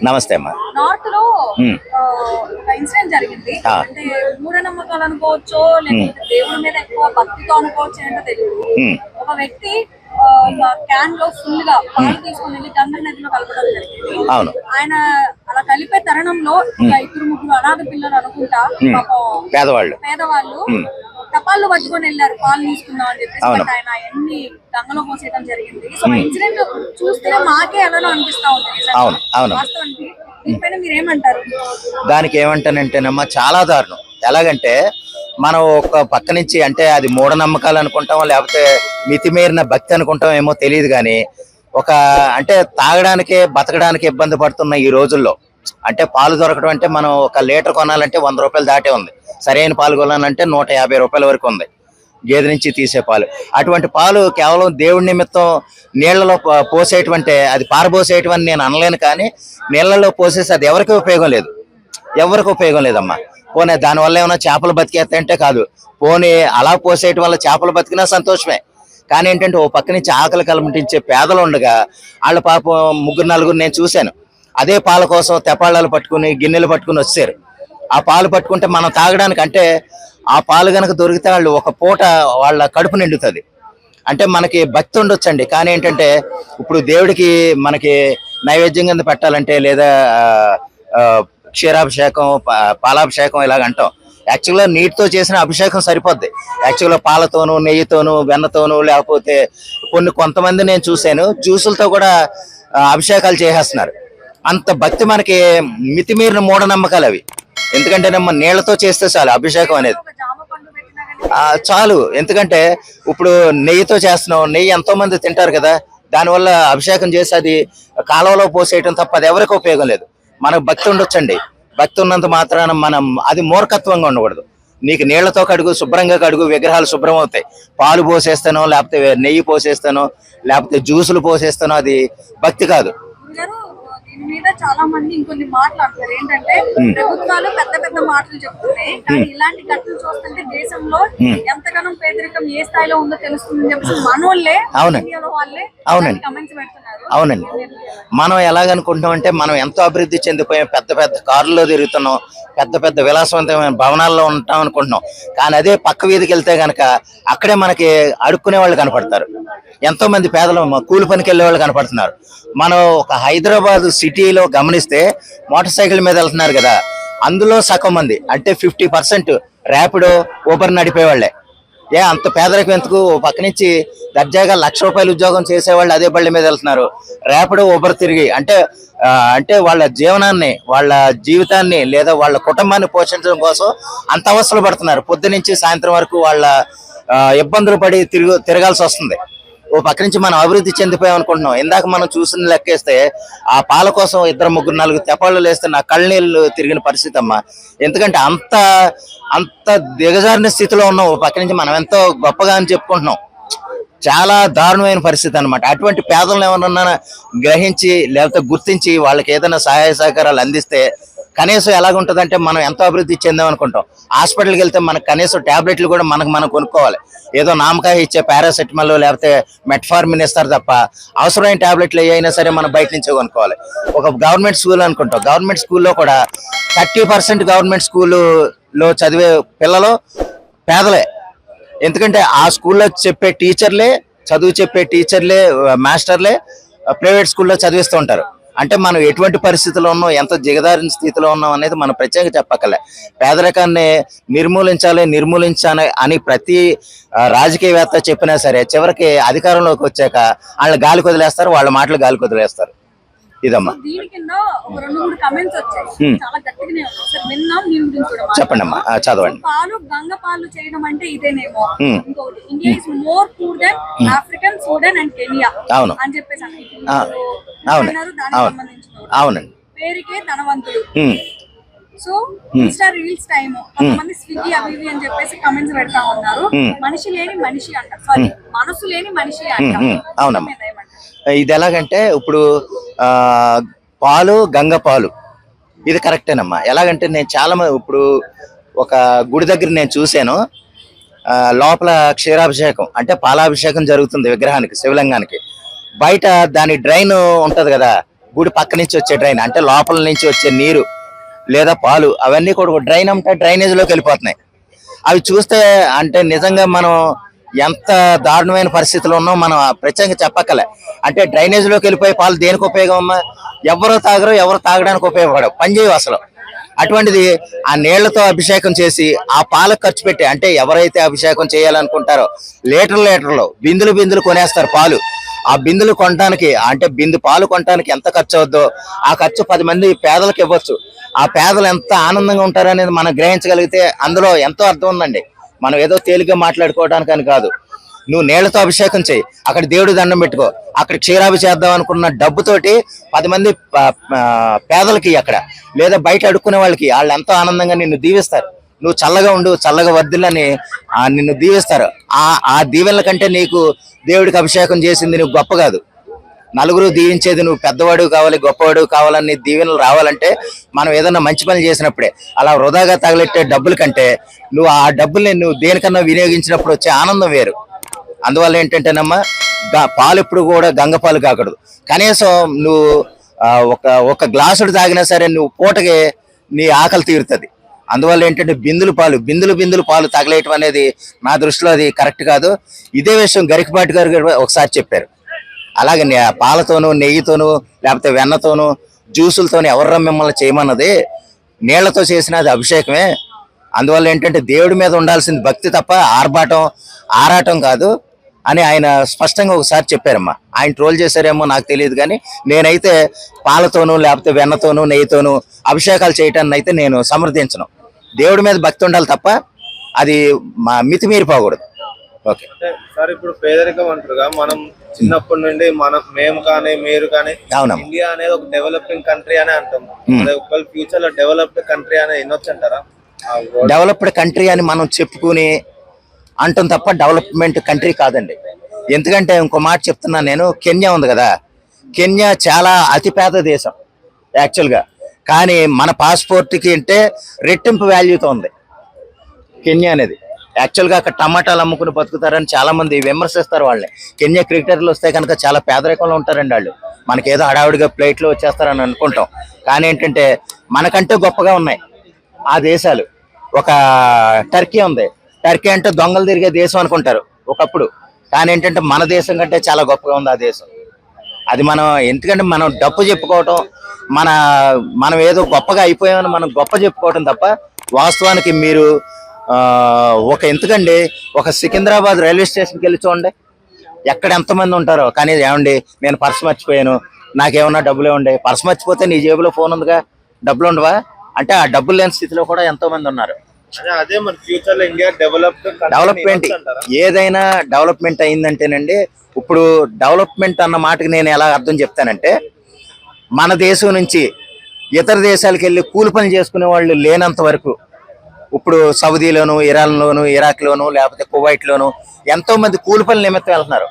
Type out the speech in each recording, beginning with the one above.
నమస్తే అమ్మా. నార్త్ లో ఒక ఇన్సిడెంట్ జరిగింది. అంటే మూఢనమ్మకాలు అనుకోవచ్చు, లేకపోతే దేవుడి మీద ఎక్కువ భక్తితో అనుకోవచ్చు, ఏంటో తెలియదు. ఒక వ్యక్తి క్యాన్ లో ఫుల్ గా పాలు తీసుకుని వెళ్ళి గంగా నదిలో కలపడం జరిగింది. ఆయన అలా కలిపే తరుణంలో ఇద్దరు ముగ్గురు అనాథ పిల్లలు అనుకుంటా పేదవాళ్ళు తపాళ్ళు పట్టుకొని వెళ్ళారు పాలు తీసుకుందాం అని చెప్పేసి. ఆయన ఎన్ని గంగలో పోసేయడం జరిగింది. సో ఇన్సిడెంట్ చూస్తే మాకే ఎలా అనిపిస్తా ఉంటుంది. దీనిపైన మీరేమంటారు? దానికి ఏమంటానంటేనమ్మా, చాలా దారుణం. ఎలాగంటే మనం ఒక పక్క నుంచి, అంటే అది మూఢనమ్మకాలు అనుకుంటాం, లేకపోతే మితిమీరిన భక్తి అనుకుంటాం ఏమో తెలియదు, కానీ అంటే తాగడానికి బతకడానికి ఇబ్బంది పడుతున్న ఈ రోజుల్లో, అంటే పాలు దొరకడం అంటే మనం ఒక లీటర్ కొనాలంటే 100 రూపాయలు దాటే ఉంది. సరైన పాలు కొనాలంటే 150 రూపాయల వరకు ఉంది గేదె నుంచి తీసే పాలు. అటువంటి పాలు కేవలం దేవుడి నిమిత్తం నీళ్లలో పోసేయటమంటే అది పారబోసేయటం అని నేను అనలేను, కానీ నీళ్లలో పోసేసి అది ఎవరికి ఉపయోగం లేదమ్మా. పోనీ దానివల్ల ఏమైనా చేపలు బతికేస్తాయంటే కాదు, పోనీ అలా పోసేయటం వల్ల చేపలు బతికినా సంతోషమే. కానీ ఏంటంటే ఓ పక్క నుంచి ఆకలి కలమటించే పేదలు ఉండగా వాళ్ళ పాపం 3-4 నేను చూశాను. అదే పాల కోసం తెపాళ్ళాలు పట్టుకుని గిన్నెలు పట్టుకుని వచ్చారు. ఆ పాలు పట్టుకుంటే మనం తాగడానికి, అంటే ఆ పాలు కనుక దొరికితే వాళ్ళు ఒక పూట వాళ్ళ కడుపు నిండుతుంది. అంటే మనకి భక్తి ఉండొచ్చండి, కానీ ఏంటంటే ఇప్పుడు దేవుడికి మనకి నైవేద్యం కింద పెట్టాలంటే, లేదా క్షీరాభిషేకం, పాలాభిషేకం ఇలాగ అంటాం. యాక్చువల్గా నీటితో చేసిన అభిషేకం సరిపోద్ది. యాక్చువల్గా పాలతోనూ నెయ్యితోనూ వెన్నతోనూ, లేకపోతే కొంతమంది నేను చూశాను జ్యూసులతో కూడా అభిషేకాలు చేసేస్తున్నారు. అంత భక్తి మనకి మితిమీరిన మూఢనమ్మకాలు అవి. ఎందుకంటే నీళ్లతో చేస్తే చాలు అభిషేకం అనేది చాలు. ఎందుకంటే ఇప్పుడు నెయ్యితో చేస్తున్నాం, నెయ్యి ఎంతో మంది తింటారు కదా, దానివల్ల అభిషేకం చేసి అది కాలువలో పోసేయటం తప్ప అది ఎవరికి ఉపయోగం లేదు. మనకు భక్తి ఉండొచ్చండి, భక్తి ఉన్నంత మాత్రాన మనం అది మూర్ఖత్వంగా ఉండకూడదు. నీకు నీళ్లతో కడుగు, శుభ్రంగా కడుగు, విగ్రహాలు శుభ్రం అవుతాయి. పాలు పోసేస్తానో, లేకపోతే నెయ్యి పోసేస్తానో, లేకపోతే జ్యూసులు పోసేస్తానో అది భక్తి కాదు. దీని మీద చాలా మంది ఇంకొన్ని మాట్లాడతారు. ఏంటంటే ప్రభుత్వాలు పెద్ద పెద్ద మాటలు చెప్తున్నాయి, కానీ ఇలాంటి ఘటనలు చూస్తుంటే దేశంలో ఎంతగానో పేదరికం ఏ స్థాయిలో ఉందో తెలుస్తుందని చెప్పి మనోళ్ళే కమెంట్స్ పెడుతున్నారు. అవునండి, మనం ఎలాగనుకుంటున్నాం అంటే మనం ఎంతో అభివృద్ధి చెందిపోయాం, పెద్ద పెద్ద కార్లలో తిరుగుతున్నాం, పెద్ద పెద్ద విలాసవంతమైన భవనాల్లో ఉంటాం అనుకుంటున్నాం. కానీ అదే పక్క వీధికి వెళ్తే గనక అక్కడే మనకి అడుక్కునే వాళ్ళు కనపడతారు. ఎంతో మంది పేదలు కూలి పనికి వెళ్ళే వాళ్ళు కనపడుతున్నారు. మనం ఒక హైదరాబాద్ సిటీలో గమనిస్తే మోటార్ సైకిల్ మీద వెళ్తున్నారు కదా, అందులో సగం మంది, అంటే 50% ర్యాపిడో, ఊబర్ నడిపేవాళ్లే. అంత పేదరికం ఎందుకు? పక్క నుంచి దర్జాగా ₹1,00,000 ఉద్యోగం చేసేవాళ్ళు అదే బళ్ళ మీద వెళ్తున్నారు. ర్యాపిడో, ఊబర్ తిరిగి అంటే వాళ్ళ జీవనాన్ని, వాళ్ళ జీవితాన్ని, లేదా వాళ్ళ కుటుంబాన్ని పోషించడం కోసం అంత అవస్థలు పడుతున్నారు. పొద్దు నుంచి సాయంత్రం వరకు వాళ్ళ ఇబ్బందులు పడి తిరగాల్సి వస్తుంది. ఓ పక్క నుంచి మనం అభివృద్ధి చెందిపోయాం అనుకుంటున్నాం. ఇందాక మనం చూసిన లెక్కేస్తే ఆ పాల కోసం 2-3-4 తెపాళ్ళు వేస్తే నా కళ్ళనీళ్ళు తిరిగిన పరిస్థితి అమ్మా. ఎందుకంటే అంత దిగజారిన స్థితిలో ఉన్నాం. ఓ పక్క నుంచి మనం ఎంతో గొప్పగా అని చెప్పుకుంటున్నాం. చాలా దారుణమైన పరిస్థితి అనమాట. అటువంటి పేదలను ఏమన్నా గ్రహించి, లేకపోతే గుర్తించి వాళ్ళకి ఏదైనా సహాయ సహకారాలు అందిస్తే కనీసం ఎలాగుంటుందంటే మనం ఎంతో అభివృద్ధి చెందాం అనుకుంటాం. హాస్పిటల్కి వెళ్తే మనకు కనీసం ట్యాబ్లెట్లు కూడా మనం కొనుక్కోవాలి. ఏదో నామకాయ ఇచ్చే పారాసెటమాల్ లేకపోతే మెట్ఫార్మిన్ ఇస్తారు తప్ప అవసరమైన ట్యాబ్లెట్లు అయినా సరే మనం బయట నుంచే కొనుక్కోవాలి. ఒక గవర్నమెంట్ స్కూల్ అనుకుంటాం, గవర్నమెంట్ స్కూల్లో కూడా 30% గవర్నమెంట్ స్కూల్లో చదివే పిల్లలు పేదలే. ఎందుకంటే ఆ స్కూల్లో చెప్పే టీచర్లే, చదువు చెప్పే టీచర్లే, మాస్టర్లే ప్రైవేట్ స్కూల్లో చదివిస్తూ ఉంటారు. అంటే మనం ఎటువంటి పరిస్థితిలో ఉన్నాం, ఎంత దిగజారిన స్థితిలో ఉన్నాం అనేది మనం ప్రత్యేకంగా చెప్పక్కర్లే. పేదరికాన్ని నిర్మూలించాలి అని ప్రతి రాజకీయవేత్త చెప్పినా సరే చివరికి అధికారంలోకి వచ్చాక వాళ్ళ గాలి కొదిలేస్తారు, వాళ్ళ మాటలు గాలి కొదిలేస్తారు. ఇదమ్మా. చెప్పండి అమ్మా, చదవండి. పాలు గంగ పాలు చేయడం అంటే ఇదేనేమో. India is more poor than African, Sudan and Kenya అని చెప్పేసి అవునండి. పేరుకే ధనవంతులు. సో ఇన్స్టా రీల్స్ టైమ్ కొంతమంది స్విగ్గీ అవి అని చెప్పేసి కమెంట్స్ పెడతా ఉన్నారు. మనిషి లేని మనిషి అంటారు, సారీ మనసు లేని మనిషి అంటారు. అవునమ్మా. ఇది ఎలాగంటే ఇప్పుడు పాలు, గంగ పాలు ఇది కరెక్టేనమ్మా. ఎలాగంటే నేను చాలా మంది ఇప్పుడు ఒక గుడి దగ్గర నేను చూశాను, లోపల క్షీరాభిషేకం అంటే పాలాభిషేకం జరుగుతుంది విగ్రహానికి, శివలింగానికి. బయట దాని డ్రైన్ ఉంటది కదా, గుడి పక్క నుంచి వచ్చే డ్రైన్ అంటే లోపల నుంచి వచ్చే నీరు లేదా పాలు అవన్నీ కూడా డ్రైన్ అంటే డ్రైనేజ్ లోకి వెళ్ళిపోతున్నాయి. అవి చూస్తే అంటే నిజంగా మనం ఎంత దారుణమైన పరిస్థితుల్లో ఉన్నాం మనం ప్రత్యేకంగా చెప్పక్కలే. అంటే డ్రైనేజ్ లోకి వెళ్ళిపోయే పాలు దేనికి ఉపయోగం అమ్మా? ఎవరు తాగరు, ఎవరు తాగడానికి ఉపయోగపడవు, పనిచేయవు అసలు. అటువంటిది ఆ నీళ్లతో అభిషేకం చేసి ఆ పాలకు ఖర్చు పెట్టి, అంటే ఎవరైతే అభిషేకం చేయాలనుకుంటారో లీటర్లు బిందులు కొనేస్తారు పాలు. ఆ బిందులు కొనడానికి అంటే బిందు పాలు కొనడానికి ఎంత ఖర్చు అవుద్దో ఆ ఖర్చు 10 మంది పేదలకు ఇవ్వచ్చు. ఆ పేదలు ఎంత ఆనందంగా ఉంటారనేది మనం గ్రహించగలిగితే అందులో ఎంతో అర్థం ఉందండి. మనం ఏదో తేలిగ్గా మాట్లాడుకోవడానికి అని కాదు. నువ్వు నీళ్లతో అభిషేకం చేయి, అక్కడ దేవుడి దండం పెట్టుకో, అక్కడ క్షీరాభి చేద్దాం అనుకున్న డబ్బుతోటి 10 మంది పేదలకి అక్కడ లేదా బయట అడుక్కునే వాళ్ళకి వాళ్ళు ఎంతో ఆనందంగా నిన్ను దీవిస్తారు. నువ్వు చల్లగా ఉండు, చల్లగా వర్ధిల్లని నిన్ను దీవిస్తారు. ఆ దీవెనల కంటే నీకు దేవుడికి అభిషేకం చేసింది నువ్వు గొప్ప కాదు. నలుగురు దీవించేది నువ్వు పెద్దవాడు కావాలి, గొప్పవాడు కావాలని దీవెనలు రావాలంటే మనం ఏదన్నా మంచి పని చేసినప్పుడే. అలా వృధాగా తగలెట్టే డబ్బుల కంటే నువ్వు ఆ డబ్బుల్ని నువ్వు దేనికన్నా వినియోగించినప్పుడు వచ్చే ఆనందం వేరు. అందువల్ల ఏంటంటేనమ్మా, పాలు ఎప్పుడు కూడా గంగ పాలు కాకూడదు. కనీసం నువ్వు ఒక గ్లాసుడు తాగినా సరే నువ్వు పూటకి నీ ఆకలి తీరుతుంది. అందువల్ల ఏంటంటే బిందులు పాలు తగలేయటం అనేది నా దృష్టిలో అది కరెక్ట్ కాదు. ఇదే విషయం గరికపాటి గారు ఒకసారి చెప్పారు. అలాగే పాలతోనూ నెయ్యితోనూ లేకపోతే వెన్నతోనూ జ్యూసులతోనూ ఎవర్రా మిమ్మల్ని చేయమన్నది? నీళ్లతో చేసిన అది అభిషేకమే. అందువల్ల ఏంటంటే దేవుడి మీద ఉండాల్సింది భక్తి తప్ప ఆరాటం కాదు అని ఆయన స్పష్టంగా ఒకసారి చెప్పారమ్మా. ఆయన ట్రోల్ చేశారేమో నాకు తెలియదు, కానీ నేనైతే పాలతోనూ లేకపోతే వెన్నతోనూ నెయ్యితోనూ అభిషేకాలు చేయటాన్ని అయితే నేను సమర్థించను. దేవుడి మీద భక్తి ఉండాలి తప్ప అది మితిమీరిపోకూడదు. ఓకే సార్, ఇప్పుడు పేదరికం అంటారుగా, మనం చిన్నప్పటి నుండి మేము కానీ మీరు కానీ ఇండియా అనేది ఒక డెవలపింగ్ కంట్రీ అని అంటాం. ఒకవేళ ఫ్యూచర్ లో డెవలప్డ్ కంట్రీ అనేది ఎన్నొచ్చు అంటారా? డెవలప్డ్ కంట్రీ అని మనం చెప్పుకుని అంటాం తప్ప డెవలప్మెంట్ కంట్రీ కాదండి. ఎందుకంటే ఇంకో మాట చెప్తున్నాను నేను. కెన్యా ఉంది కదా, కెన్యా చాలా అతిపేద దేశం యాక్చువల్గా, కానీ మన పాస్పోర్ట్కి అంటే రెట్టింపు వాల్యూతో ఉంది కెన్యా అనేది. యాక్చువల్గా అక్కడ టమాటాలు అమ్ముకుని బతుకుతారని చాలా మంది విమర్శిస్తారు వాళ్ళని. కెన్యా క్రికెటర్లు వస్తే కనుక చాలా పేదరికంలో ఉంటారండి వాళ్ళు. మనకేదో హడావుడిగా ప్లేట్లో వచ్చేస్తారని అనుకుంటాం, కానీ ఏంటంటే మనకంటే గొప్పగా ఉన్నాయి ఆ దేశాలు. ఒక టర్కీ ఉంది, టర్కీ అంటే దొంగలు తిరిగే దేశం అనుకుంటారు ఒకప్పుడు, కానీ ఏంటంటే మన దేశం కంటే చాలా గొప్పగా ఉంది ఆ దేశం. అది మనం ఎందుకంటే మనం డప్పు చెప్పుకోవటం, మనం ఏదో గొప్పగా అయిపోయామని మనం గొప్ప చెప్పుకోవటం తప్ప వాస్తవానికి మీరు ఎందుకండి ఒక సికింద్రాబాద్ రైల్వే స్టేషన్కి వెళ్ళి చూడండి, ఎక్కడ ఎంతమంది ఉంటారో. కానీ ఏమండి నేను పర్స్ మర్చిపోయాను, నాకేమన్నా డబ్బులు ఇవ్వండి. పర్స్ మర్చిపోతే నీ జేబులో ఫోన్ ఉందిగా, డబ్బులు ఉండవా అంటే ఆ డబ్బులు లేని స్థితిలో కూడా ఎంతో మంది ఉన్నారు. అదే మరి ఫ్యూచర్ లో ఇండియా డెవలప్మెంట్ ఏదైనా డెవలప్మెంట్ అయిందంటేనండి, ఇప్పుడు డెవలప్మెంట్ అన్న మాటకి నేను ఎలా అర్థం చెప్తానంటే, మన దేశం నుంచి ఇతర దేశాలకు వెళ్ళి కూలి పని చేసుకునే వాళ్ళు లేనంత వరకు ఇప్పుడు సౌదీలోను, ఇరాన్లోను, ఇరాక్లోను లేకపోతే కువైట్లోను ఎంతో మంది కూలి పనుల నిమిత్తం వెళ్తున్నారు.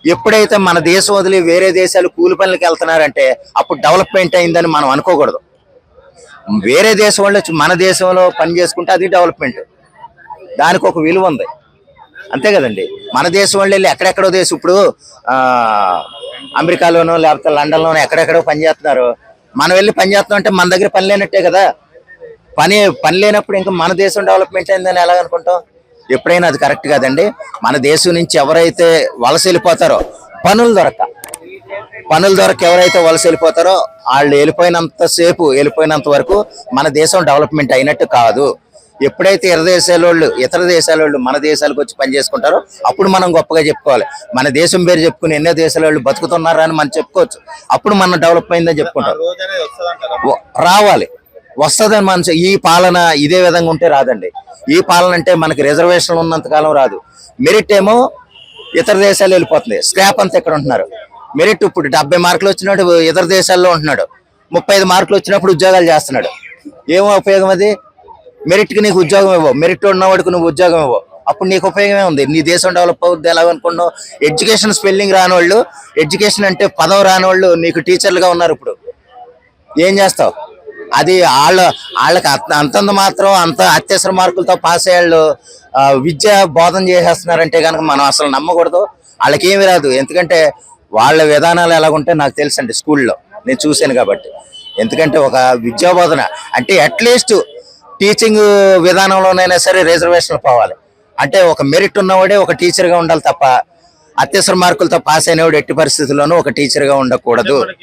ఎప్పుడైతే మన దేశం వదిలి వేరే దేశాలు కూలి పనులకు వెళ్తున్నారంటే అప్పుడు డెవలప్మెంట్ అయిందని మనం అనుకోకూడదు. వేరే దేశం వాళ్ళు మన దేశంలో పని చేసుకుంటే అది డెవలప్మెంట్, దానికి ఒక విలువ ఉంది, అంతే కదండి. మన దేశం వాళ్ళు వెళ్ళి ఎక్కడెక్కడో దేశం, ఇప్పుడు అమెరికాలోనో లేకపోతే లండన్లోనో ఎక్కడెక్కడో పని చేస్తున్నారు. మనం వెళ్ళి పని చేస్తున్నాం అంటే మన దగ్గర పని లేనట్టే కదా. పని లేనప్పుడు ఇంకా మన దేశం డెవలప్మెంట్ అయిందని ఎలా అనుకుంటాం? ఎప్పుడైనా అది కరెక్ట్ కాదండి. మన దేశం నుంచి ఎవరైతే వలస వెళ్ళిపోతారో పనులు దొరక ఎవరైతే వలస వెళ్ళిపోతారో వాళ్ళు వెళ్ళిపోయినంత వరకు మన దేశం డెవలప్మెంట్ అయినట్టు కాదు. ఎప్పుడైతే ఇతర దేశాల వాళ్ళు మన దేశాలకు వచ్చి పని చేసుకుంటారో అప్పుడు మనం గొప్పగా చెప్పుకోవాలి. మన దేశం పేరు చెప్పుకుని ఎన్నో దేశాల వాళ్ళు బతుకుతున్నారా అని మనం చెప్పుకోవచ్చు. అప్పుడు మనం డెవలప్ అయిందని చెప్పుకుంటాం. రావాలి, వస్తుందని మన ఈ పాలన ఇదే విధంగా ఉంటే రాదండి. ఈ పాలన అంటే మనకి రిజర్వేషన్ ఉన్నంత కాలం రాదు. మెరిట్ ఏమో ఇతర దేశాలు వెళ్ళిపోతుంది, స్క్రాప్ అంతా ఇక్కడ ఉంటున్నారు. మెరిట్ ఇప్పుడు 70 మార్కులు వచ్చినట్టు ఇతర దేశాల్లో ఉంటున్నాడు, 35 మార్కులు వచ్చినప్పుడు ఉద్యోగాలు చేస్తున్నాడు. ఏమో ఉపయోగం అది? మెరిట్కి నీకు ఉద్యోగం ఇవ్వవు, మెరిట్ ఉన్నవాడికి నువ్వు ఉద్యోగం ఇవ్వవు, అప్పుడు నీకు ఉపయోగమే ఉంది? నీ దేశం డెవలప్ అవుద్ది ఎలాగనుకున్నావు? ఎడ్యుకేషన్ స్పెల్లింగ్ రానివాళ్ళు, ఎడ్యుకేషన్ అంటే పదం రానివాళ్ళు నీకు టీచర్లుగా ఉన్నారు. ఇప్పుడు ఏం చేస్తావు? అది వాళ్ళకి అంతంత మాత్రం అంత అత్యవసర మార్కులతో పాస్ అయ్యేళ్ళు విద్య బోధన చేసేస్తున్నారంటే కనుక మనం అసలు నమ్మకూడదు. వాళ్ళకి ఏమి రాదు, ఎందుకంటే వాళ్ళ విధానాలు ఎలాగుంటే నాకు తెలుసండి. స్కూల్లో నేను చూశాను కాబట్టి. ఎందుకంటే ఒక విద్యాబోధన అంటే అట్లీస్ట్ టీచింగ్ విధానంలోనైనా సరే రిజర్వేషన్లు పోవాలి. అంటే ఒక మెరిట్ ఉన్నవాడే ఒక టీచర్గా ఉండాలి తప్ప అత్యవసర మార్కులతో పాస్ అయినవాడు ఎట్టి పరిస్థితుల్లోనూ ఒక టీచర్గా ఉండకూడదు.